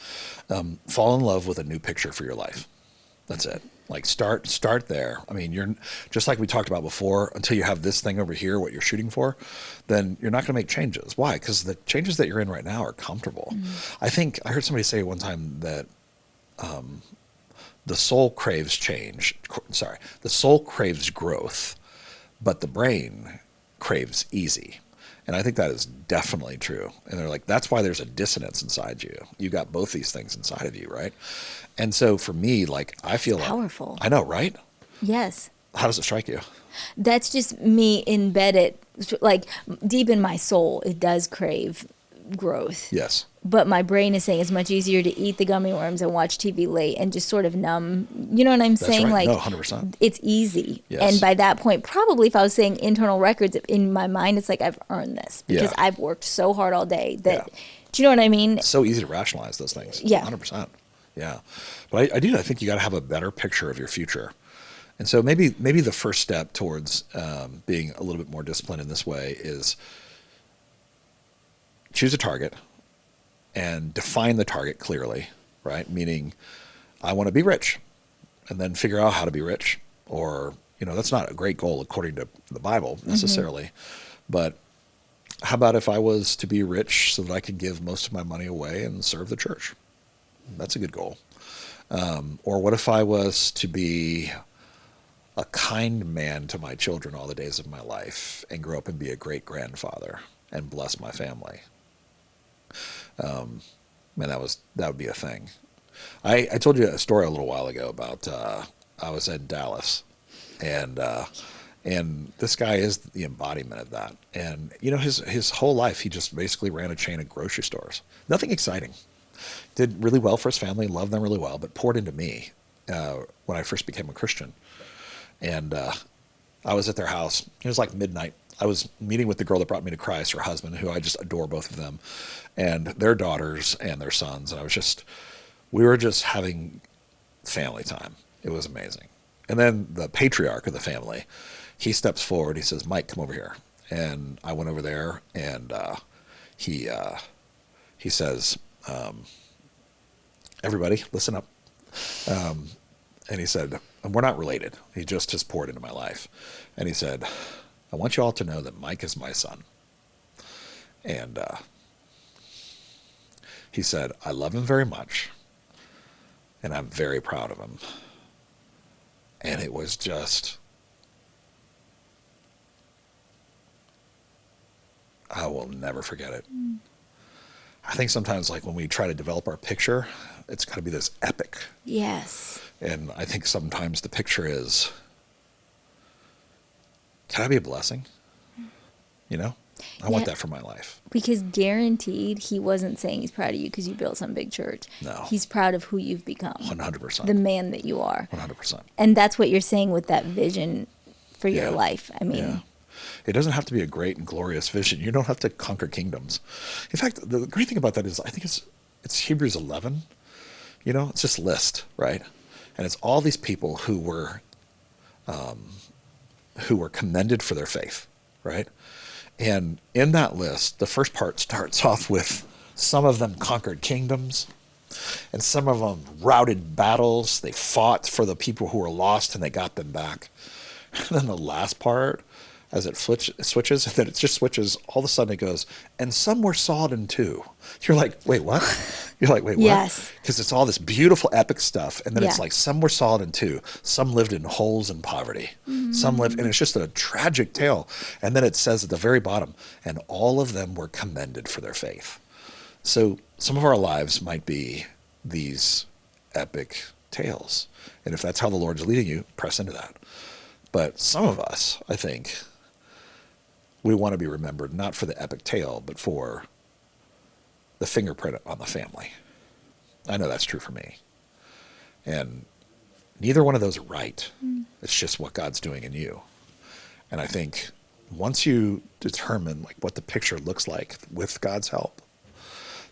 Fall in love with a new picture for your life. That's it. Like start there. I mean, you're just like we talked about before, until you have this thing over here, what you're shooting for, then you're not going to make changes. Why? Because the changes that you're in right now are comfortable. I think I heard somebody say one time that the soul craves change. Sorry, the soul craves growth, but the brain craves easy. And I think that is definitely true. And they're like, that's why there's a dissonance inside you. You got both these things inside of you, right? And so for me, like, I feel like Powerful. I know, right? Yes. How does it strike you? That's just me embedded, like deep in my soul, it does crave growth. Yes. But my brain is saying it's much easier to eat the gummy worms and watch TV late and just sort of numb. You know what I'm That's saying? right. Like, No, 100%. it's easy. Yes. And by that point, probably if I was saying internal records in my mind, it's like I've earned this because Yeah. I've worked so hard all day that, Yeah. do you know what I mean? It's so easy to rationalize those things. Yeah. 100%. Yeah. But I think you got to have a better picture of your future. And so maybe the first step towards being a little bit more disciplined in this way is choose a target and define the target clearly, right? Meaning I want to be rich, and then figure out how to be rich. Or, that's not a great goal according to the Bible necessarily, but how about if I was to be rich so that I could give most of my money away and serve the church? That's a good goal. Or what if I was to be a kind man to my children all the days of my life and grow up and be a great grandfather and bless my family? That would be a thing. I told you a story a little while ago about I was in Dallas, and this guy is the embodiment of that. And his whole life he just basically ran a chain of grocery stores. Nothing exciting. Did really well for his family, loved them really well, but poured into me when I first became a Christian. And I was at their house. It was like midnight. I was meeting with the girl that brought me to Christ, her husband, who I just adore both of them, and their daughters and their sons. And we were just having family time. It was amazing. And then the patriarch of the family, he steps forward. He says, "Mike, come over here." And I went over there, and he says, "Everybody, listen up." And he said, and we're not related. He just has poured into my life. And he said, "I want you all to know that Mike is my son." And he said, "I love him very much, and I'm very proud of him." And it was just, I will never forget it. I think sometimes, like, when we try to develop our picture, it's got to be this epic. Yes. And I think sometimes the picture is, can I be a blessing? I want that for my life. Because guaranteed he wasn't saying he's proud of you because you built some big church. No. He's proud of who you've become. 100%. The man that you are. 100%. And that's what you're saying with that vision for your life. I mean. Yeah. It doesn't have to be a great and glorious vision. You don't have to conquer kingdoms. In fact, the great thing about that is I think it's Hebrews 11. It's just list, right? And it's all these people who were commended for their faith, right? And in that list, the first part starts off with some of them conquered kingdoms, and some of them routed battles. They fought for the people who were lost, and they got them back. And then the last part, as it switches, and then it just switches, all of a sudden it goes, and some were sawed in two. You're like, wait, what? You're like, wait, what? Yes. Because it's all this beautiful epic stuff, and then it's like, some were sawed in two. Some lived in holes and poverty. Some lived, and it's just a tragic tale. And then it says at the very bottom, and all of them were commended for their faith. So some of our lives might be these epic tales. And if that's how the Lord's leading you, press into that. But some of us, I think, we want to be remembered not for the epic tale, but for the fingerprint on the family. I know that's true for me. And neither one of those are right. It's just what God's doing in you. And I think once you determine like what the picture looks like with God's help,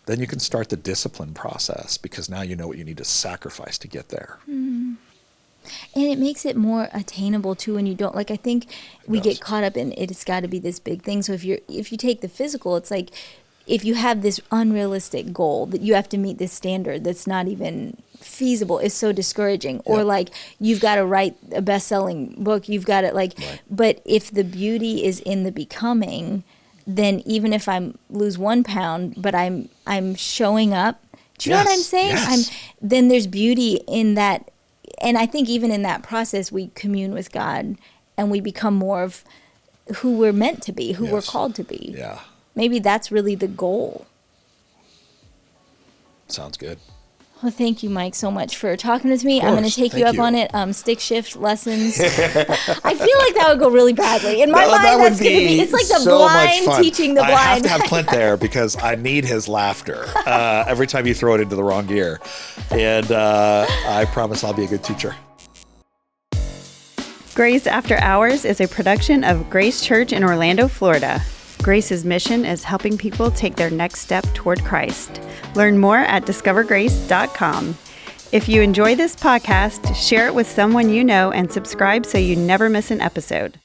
then you can start the discipline process, because now you know what you need to sacrifice to get there. And it makes it more attainable too when you don't, like, I think we get caught up in it's got to be this big thing. So if you take the physical, it's like if you have this unrealistic goal that you have to meet this standard that's not even feasible, it's so discouraging. Or like you've got to write a best-selling book, you've got to but if the beauty is in the becoming, then even if I lose 1 pound, but I'm showing up, do you know what I'm saying? Yes. Then there's beauty in that. And I think even in that process, we commune with God and we become more of who we're meant to be, who we're called to be. Yeah. Maybe that's really the goal. Sounds good. Well, thank you, Mike, so much for talking with me. I'm going to take you up on it. Stick shift lessons. I feel like that would go really badly. In my mind, that's going to be, it's like the so blind teaching the blind. I have to have Clint there because I need his laughter every time you throw it into the wrong gear. And I promise I'll be a good teacher. Grace After Hours is a production of Grace Church in Orlando, Florida. Grace's mission is helping people take their next step toward Christ. Learn more at discovergrace.com. If you enjoy this podcast, share it with someone you know and subscribe so you never miss an episode.